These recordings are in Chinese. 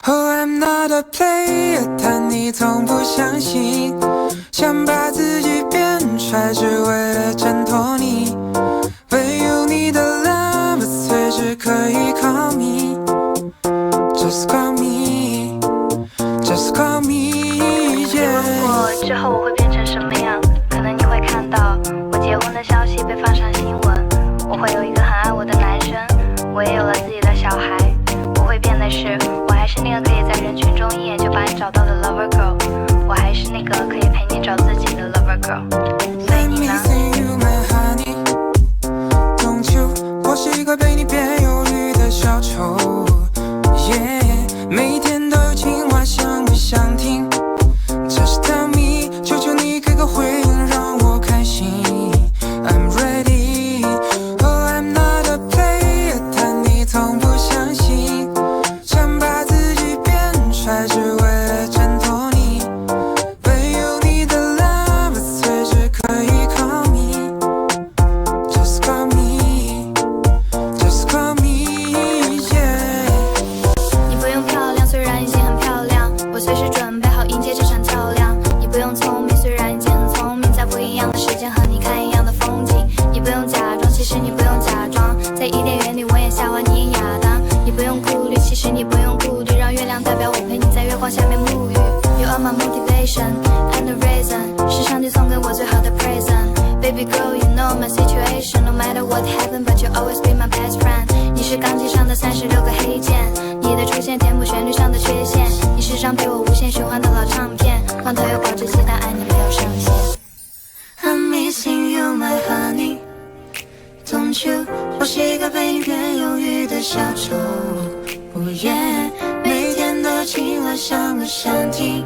Oh, I'm not a player， 但你从不相信，想把自己变帅，只为了挣脱你。唯有你的 love， 随时可以 call me，Just call me，Just call me。Yeah。你问我之后我会变成什么样？可能你会看到我结婚的消息被放上新闻，我会有一个很爱我的男生，我也有了自己的小孩。我会变的是，我还是那个可以在人群中一眼就把你找到的 lover girl， 我还是那个可以陪你找自己的 lover girl。所以你呢？我是一个被你变忧郁的小丑， yeah， 每一天都有情话，想不想听 ？Just tell me， 求求你给个回应，让我开心。I'm ready，Oh I'm not a player， 但你从不相信，想把自己变帅，只为了挣脱你。唯有你的 love， 随时可以 call me，Just call me。Just call me, yeah。 你不用漂亮，虽然已经很漂亮，我随时准备好迎接这场较量。你不用聪明，虽然已经很聪明，在不一样的时间和你看一样的风景。你不用假装，其实你不用假装，在伊甸园里我演夏娃，你演亚当。你不用顾虑，其实你不用顾虑，让月亮代表我陪你在月光下面沐浴。You are my motivation and the reason， 是上帝送给我最好的 present。Baby girl, you know my situation. No matter what happened, but you always be my best friend. 你是钢琴上的36个黑键，你的出现填补旋律上的缺陷。你是张陪我无限循环的老唱片，罐头有保质期，但爱你没有上限。I'm missing you, my honey. Don't you？ 我是一个被你变忧郁的小丑。Oh yeah， 每天都情话，想不想听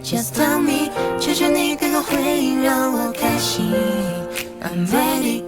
？Just tell me， 求求你给个回应，让我开心。I'm ready。